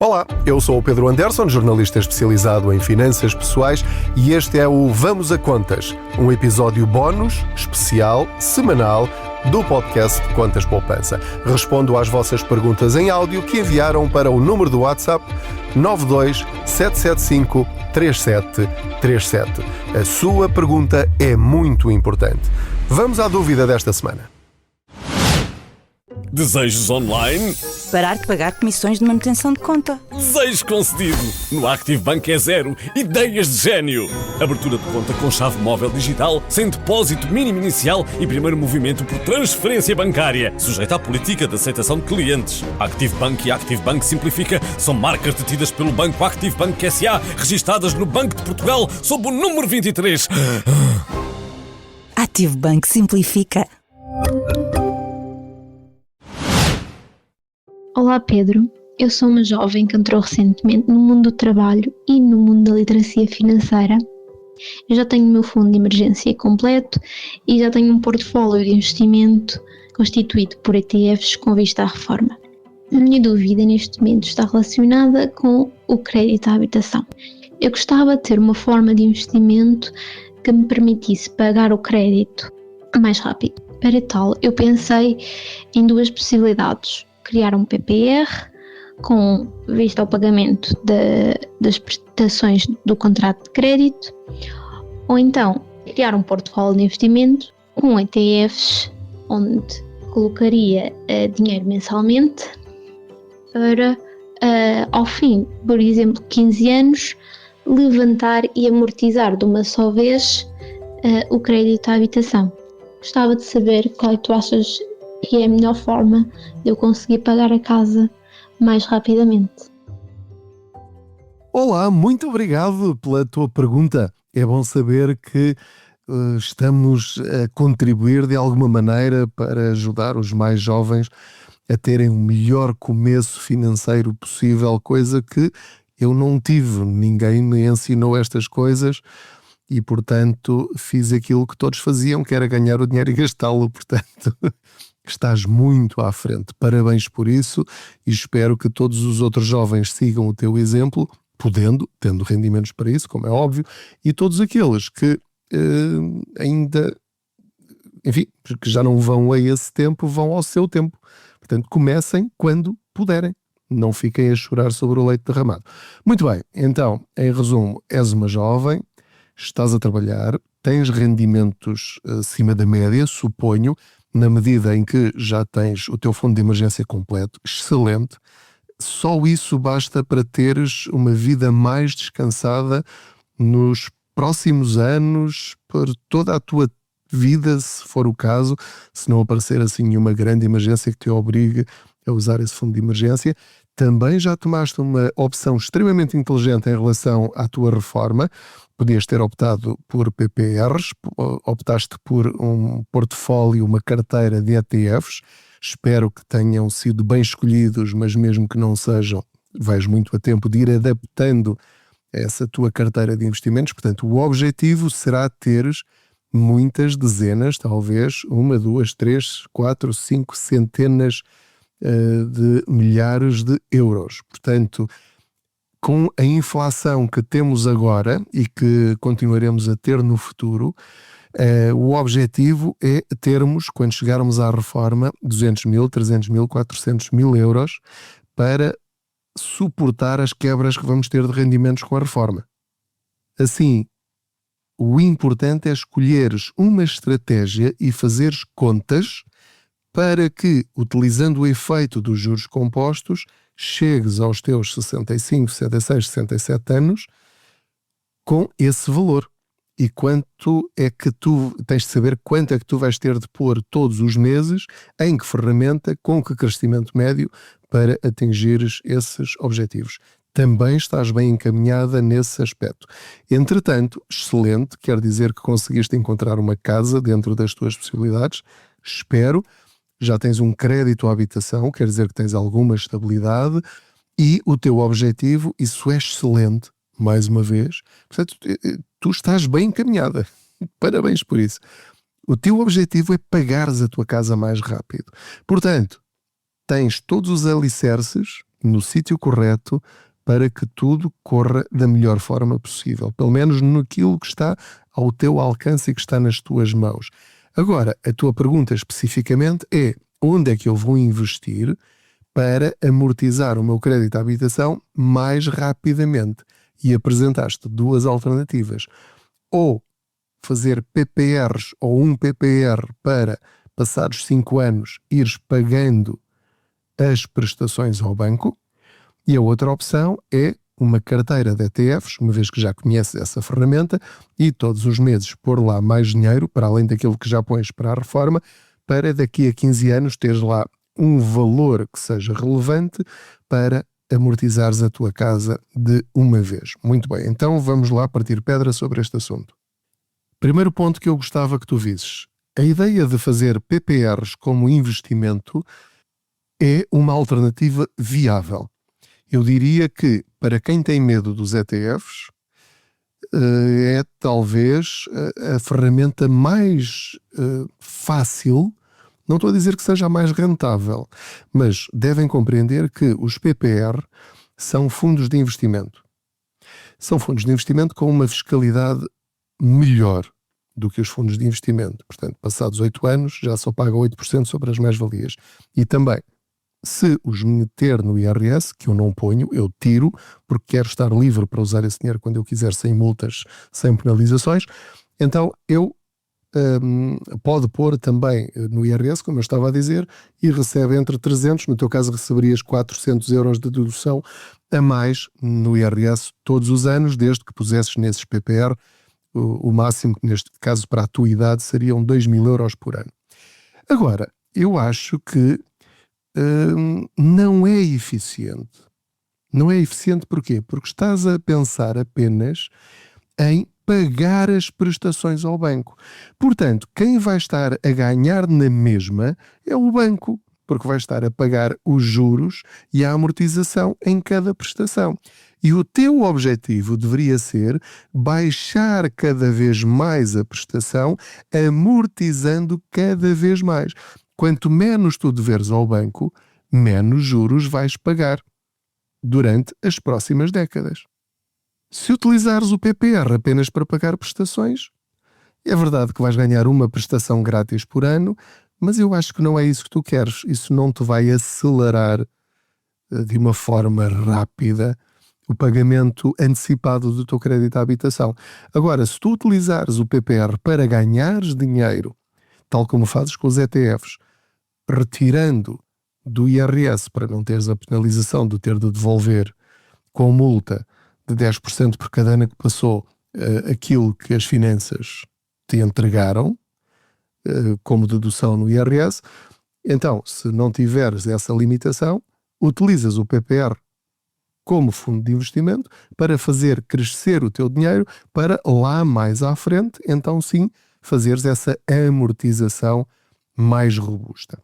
Olá, eu sou o Pedro Anderson, jornalista especializado em finanças pessoais, e este é o Vamos a Contas, um episódio bónus, especial, semanal, do podcast Contas Poupança. Respondo às vossas perguntas em áudio que enviaram para o número do WhatsApp 92 775 3737. A sua pergunta é muito importante. Vamos à dúvida desta semana. Desejos online? Parar de pagar comissões de manutenção de conta. Desejo concedido! No Active Bank é zero. Ideias de gênio! Abertura de conta com chave móvel digital, sem depósito mínimo inicial e primeiro movimento por transferência bancária. Sujeita à política de aceitação de clientes. Active Bank e Active Bank Simplifica são marcas detidas pelo Banco Active Bank S.A., registadas no Banco de Portugal sob o número 23. Active Bank Simplifica. Olá Pedro, eu sou uma jovem que entrou recentemente no mundo do trabalho e no mundo da literacia financeira. Eu já tenho o meu fundo de emergência completo e já tenho um portfólio de investimento constituído por ETFs com vista à reforma. A minha dúvida neste momento está relacionada com o crédito à habitação. Eu gostava de ter uma forma de investimento que me permitisse pagar o crédito mais rápido. Para tal, eu pensei em duas possibilidades. Criar um PPR com vista ao pagamento das prestações do contrato de crédito, ou então criar um portfólio de investimento com ETFs onde colocaria dinheiro mensalmente para, ao fim, por exemplo, 15 anos, levantar e amortizar de uma só vez o crédito à habitação. Gostava de saber qual é que tu achas que é a melhor forma de eu conseguir pagar a casa mais rapidamente. Olá, muito obrigado pela tua pergunta. É bom saber que estamos a contribuir de alguma maneira para ajudar os mais jovens a terem o melhor começo financeiro possível, coisa que eu não tive. Ninguém me ensinou estas coisas e, portanto, fiz aquilo que todos faziam, que era ganhar o dinheiro e gastá-lo. Portanto, estás muito à frente. Parabéns por isso e espero que todos os outros jovens sigam o teu exemplo, tendo rendimentos para isso, como é óbvio, e todos aqueles que ainda, enfim, que já não vão a esse tempo, vão ao seu tempo. Portanto, comecem quando puderem. Não fiquem a chorar sobre o leite derramado. Muito bem, então, em resumo, és uma jovem, estás a trabalhar, tens rendimentos acima da média, suponho, na medida em que já tens o teu fundo de emergência completo, excelente. Só isso basta para teres uma vida mais descansada nos próximos anos, por toda a tua vida, se for o caso, se não aparecer assim nenhuma grande emergência que te obrigue a usar esse fundo de emergência. Também já tomaste uma opção extremamente inteligente em relação à tua reforma. Podias ter optado por PPRs, optaste por um portfólio, uma carteira de ETFs. Espero que tenham sido bem escolhidos, mas mesmo que não sejam, vais muito a tempo de ir adaptando essa tua carteira de investimentos. Portanto, o objetivo será teres muitas dezenas, talvez uma, duas, três, quatro, cinco centenas de milhares de euros. Portanto, com a inflação que temos agora e que continuaremos a ter no futuro, o objetivo é termos, quando chegarmos à reforma, 200 mil, 300 mil, 400 mil euros para suportar as quebras que vamos ter de rendimentos com a reforma. Assim, o importante é escolheres uma estratégia e fazeres contas para que, utilizando o efeito dos juros compostos, chegues aos teus 65, 66, 67 anos com esse valor. E quanto é que tu tens de saber quanto é que tu vais ter de pôr todos os meses, em que ferramenta, com que crescimento médio para atingires esses objetivos. Também estás bem encaminhada nesse aspecto. Entretanto, excelente, quer dizer que conseguiste encontrar uma casa dentro das tuas possibilidades, espero. Já tens um crédito à habitação, quer dizer que tens alguma estabilidade e o teu objetivo, isso é excelente, mais uma vez. Portanto, tu estás bem encaminhada. Parabéns por isso. O teu objetivo é pagares a tua casa mais rápido. Portanto, tens todos os alicerces no sítio correto para que tudo corra da melhor forma possível, pelo menos naquilo que está ao teu alcance e que está nas tuas mãos. Agora, a tua pergunta especificamente é: onde é que eu vou investir para amortizar o meu crédito à habitação mais rapidamente? E apresentaste duas alternativas: ou fazer PPRs ou um PPR para, passados 5 anos, ires pagando as prestações ao banco, e a outra opção é uma carteira de ETFs, uma vez que já conheces essa ferramenta, e todos os meses pôr lá mais dinheiro, para além daquilo que já pões para a reforma, para daqui a 15 anos teres lá um valor que seja relevante para amortizares a tua casa de uma vez. Muito bem, então vamos lá partir pedra sobre este assunto. Primeiro ponto que eu gostava que tu visses: a ideia de fazer PPRs como investimento é uma alternativa viável. Eu diria que, para quem tem medo dos ETFs, é talvez a ferramenta mais fácil. Não estou a dizer que seja a mais rentável, mas devem compreender que os PPR são fundos de investimento. São fundos de investimento com uma fiscalidade melhor do que os fundos de investimento. Portanto, passados 8 anos, já só paga 8% sobre as mais-valias. E também, se os meter no IRS, que eu não ponho, eu tiro, porque quero estar livre para usar esse dinheiro quando eu quiser, sem multas, sem penalizações, então eu pode pôr também no IRS, como eu estava a dizer, e recebe entre 300, no teu caso receberias 400 euros de dedução a mais no IRS todos os anos, desde que pusesses nesses PPR, o máximo, que neste caso para a tua idade, seriam 2.000 euros por ano. Agora, eu acho que não é eficiente. Não é eficiente porquê? Porque estás a pensar apenas em pagar as prestações ao banco. Portanto, quem vai estar a ganhar na mesma é o banco, porque vai estar a pagar os juros e a amortização em cada prestação. E o teu objetivo deveria ser baixar cada vez mais a prestação, amortizando cada vez mais. Quanto menos tu deveres ao banco, menos juros vais pagar durante as próximas décadas. Se utilizares o PPR apenas para pagar prestações, é verdade que vais ganhar uma prestação grátis por ano, mas eu acho que não é isso que tu queres. Isso não te vai acelerar de uma forma rápida o pagamento antecipado do teu crédito à habitação. Agora, se tu utilizares o PPR para ganhares dinheiro, tal como fazes com os ETFs, retirando do IRS para não teres a penalização de ter de devolver com multa de 10% por cada ano que passou aquilo que as finanças te entregaram como dedução no IRS, então, se não tiveres essa limitação, utilizas o PPR como fundo de investimento para fazer crescer o teu dinheiro para lá mais à frente, então sim, fazeres essa amortização mais robusta.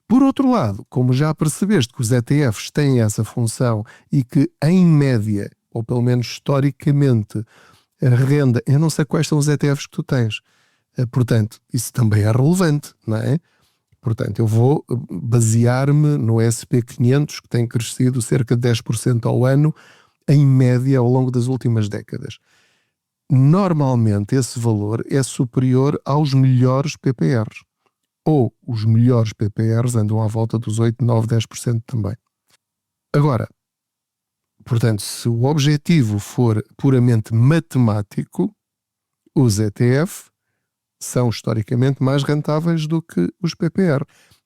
Por outro lado, como já percebeste que os ETFs têm essa função e que, em média, ou pelo menos historicamente, a renda, eu não sei quais são os ETFs que tu tens, portanto, isso também é relevante, não é? Portanto, eu vou basear-me no SP500, que tem crescido cerca de 10% ao ano, em média, ao longo das últimas décadas. Normalmente, esse valor é superior aos melhores PPRs. Ou os melhores PPRs andam à volta dos 8, 9, 10% também. Agora, portanto, se o objetivo for puramente matemático, os ETF são historicamente mais rentáveis do que os PPR.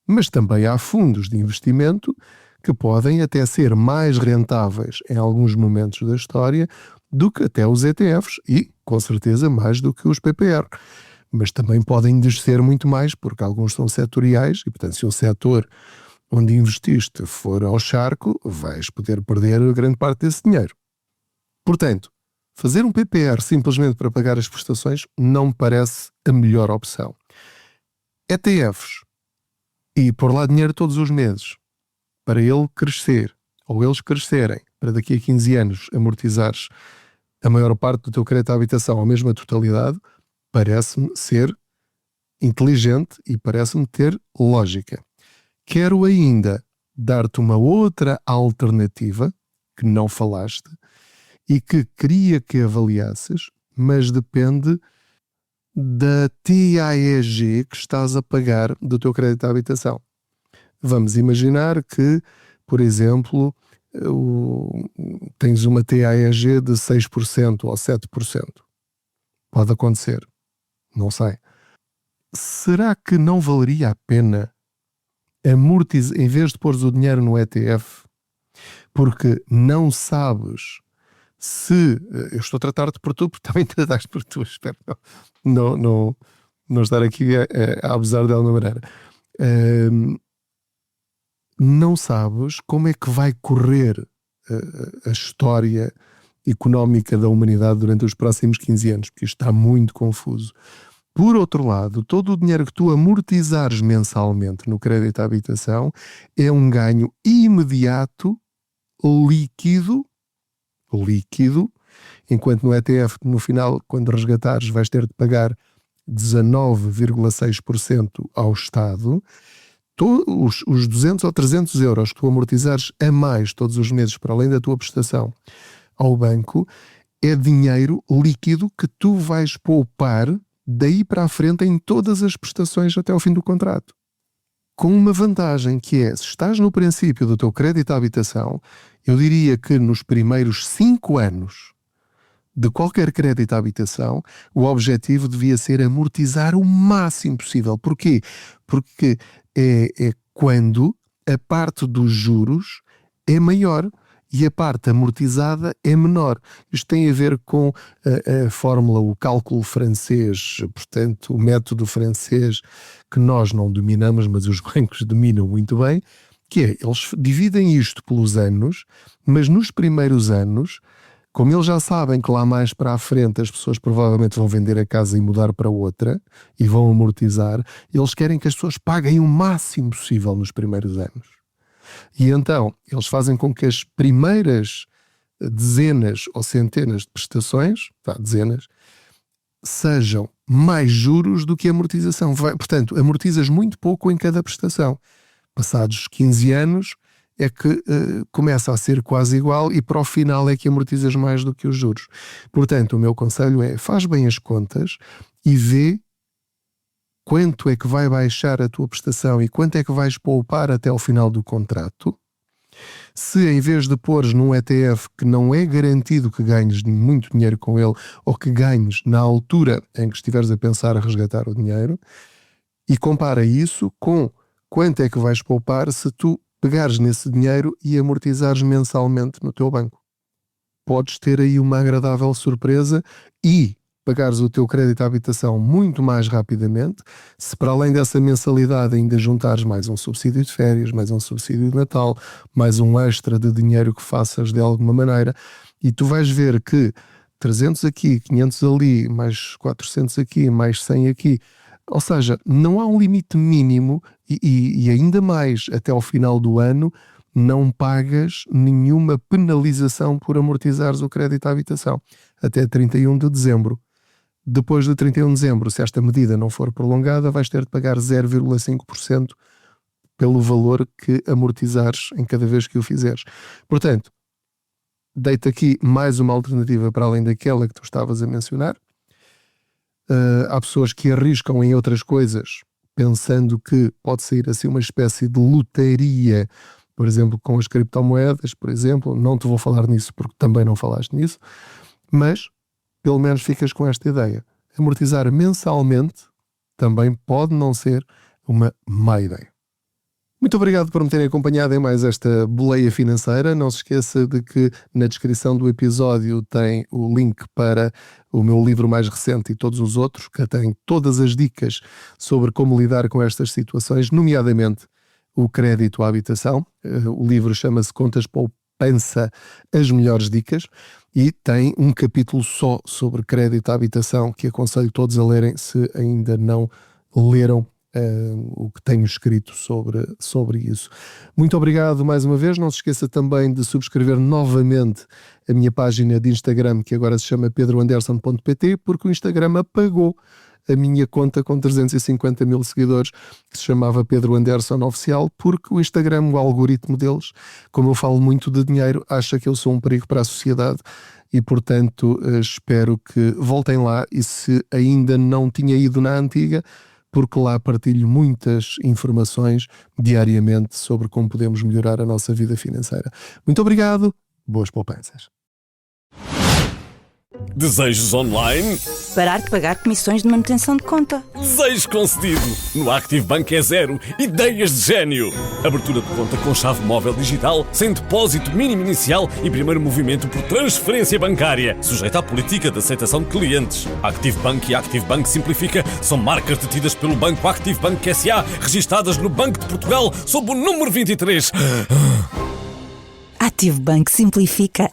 Mas também há fundos de investimento que podem até ser mais rentáveis em alguns momentos da história do que até os ETFs e, com certeza, mais do que os PPR. Mas também podem descer muito mais, porque alguns são setoriais e, portanto, se o setor onde investiste for ao charco, vais poder perder grande parte desse dinheiro. Portanto, fazer um PPR simplesmente para pagar as prestações não me parece a melhor opção. ETFs e pôr lá dinheiro todos os meses para ele crescer, ou eles crescerem, para daqui a 15 anos amortizares a maior parte do teu crédito à habitação ou mesmo a totalidade, parece-me ser inteligente e parece-me ter lógica. Quero ainda dar-te uma outra alternativa que não falaste e que queria que avaliasses, mas depende da TAEG que estás a pagar do teu crédito à habitação. Vamos imaginar que, por exemplo, tens uma TAEG de 6% ou 7%. Pode acontecer. Não sei. Será que não valeria a pena amortizar, em vez de pôres o dinheiro no ETF, porque não sabes se... Eu estou a tratar-te por tu, porque também trataste por tu, espero não estar aqui a abusar de alguma maneira. Não sabes como é que vai correr a história económica da humanidade durante os próximos 15 anos, porque isto está muito confuso. Por outro lado, todo o dinheiro que tu amortizares mensalmente no crédito à habitação é um ganho imediato, líquido, enquanto no ETF, no final, quando resgatares, vais ter de pagar 19,6% ao Estado. Os 200 ou 300 euros que tu amortizares a mais todos os meses, para além da tua prestação ao banco, é dinheiro líquido que tu vais poupar daí para a frente em todas as prestações até ao fim do contrato. Com uma vantagem que é, se estás no princípio do teu crédito à habitação, eu diria que nos primeiros 5 anos de qualquer crédito à habitação, o objetivo devia ser amortizar o máximo possível. Porquê? Porque é quando a parte dos juros é maior e a parte amortizada é menor. Isto tem a ver com a fórmula, o cálculo francês, portanto, o método francês que nós não dominamos, mas os bancos dominam muito bem, que é, eles dividem isto pelos anos, mas nos primeiros anos, como eles já sabem que lá mais para a frente as pessoas provavelmente vão vender a casa e mudar para outra e vão amortizar, eles querem que as pessoas paguem o máximo possível nos primeiros anos. E então, eles fazem com que as primeiras dezenas ou centenas de prestações, dezenas, sejam mais juros do que amortização. Portanto, amortizas muito pouco em cada prestação. Passados 15 anos é que começa a ser quase igual e para o final é que amortizas mais do que os juros. Portanto, o meu conselho é, faz bem as contas e vê quanto é que vai baixar a tua prestação e quanto é que vais poupar até ao final do contrato. Se em vez de pôres num ETF que não é garantido que ganhes muito dinheiro com ele ou que ganhes na altura em que estiveres a pensar a resgatar o dinheiro, e compara isso com quanto é que vais poupar se tu pegares nesse dinheiro e amortizares mensalmente no teu banco. Podes ter aí uma agradável surpresa e pagares o teu crédito à habitação muito mais rapidamente, se para além dessa mensalidade ainda juntares mais um subsídio de férias, mais um subsídio de Natal, mais um extra de dinheiro que faças de alguma maneira, e tu vais ver que 300 aqui, 500 ali, mais 400 aqui, mais 100 aqui, ou seja, não há um limite mínimo e ainda mais até ao final do ano não pagas nenhuma penalização por amortizares o crédito à habitação até 31 de dezembro. Depois de 31 de dezembro, se esta medida não for prolongada, vais ter de pagar 0,5% pelo valor que amortizares em cada vez que o fizeres. Portanto, dei-te aqui mais uma alternativa para além daquela que tu estavas a mencionar. Há pessoas que arriscam em outras coisas, pensando que pode sair assim uma espécie de loteria, por exemplo, com as criptomoedas, por exemplo. Não te vou falar nisso porque também não falaste nisso, mas pelo menos ficas com esta ideia. Amortizar mensalmente também pode não ser uma má ideia. Muito obrigado por me terem acompanhado em mais esta boleia financeira. Não se esqueça de que na descrição do episódio tem o link para o meu livro mais recente e todos os outros, que tem todas as dicas sobre como lidar com estas situações, nomeadamente o crédito à habitação. O livro chama-se Contas Poupança, as melhores dicas, e tem um capítulo só sobre crédito à habitação que aconselho todos a lerem se ainda não leram o que tenho escrito sobre isso. Muito obrigado mais uma vez. Não se esqueça também de subscrever novamente a minha página de Instagram, que agora se chama pedroanderson.pt, porque o Instagram apagou a minha conta com 350 mil seguidores, que se chamava Pedro Anderson Oficial, porque o Instagram, o algoritmo deles, como eu falo muito de dinheiro, acha que eu sou um perigo para a sociedade e, portanto, espero que voltem lá e se ainda não tinha ido na antiga, porque lá partilho muitas informações diariamente sobre como podemos melhorar a nossa vida financeira. Muito obrigado, boas poupanças. Desejos online? Parar de pagar comissões de manutenção de conta. Desejo concedido! No ActiveBank é zero. Ideias de gênio! Abertura de conta com chave móvel digital, sem depósito mínimo inicial e primeiro movimento por transferência bancária, sujeita à política de aceitação de clientes. ActiveBank e ActiveBank Simplifica são marcas detidas pelo Banco ActiveBank S.A., registadas no Banco de Portugal sob o número 23. ActiveBank Simplifica.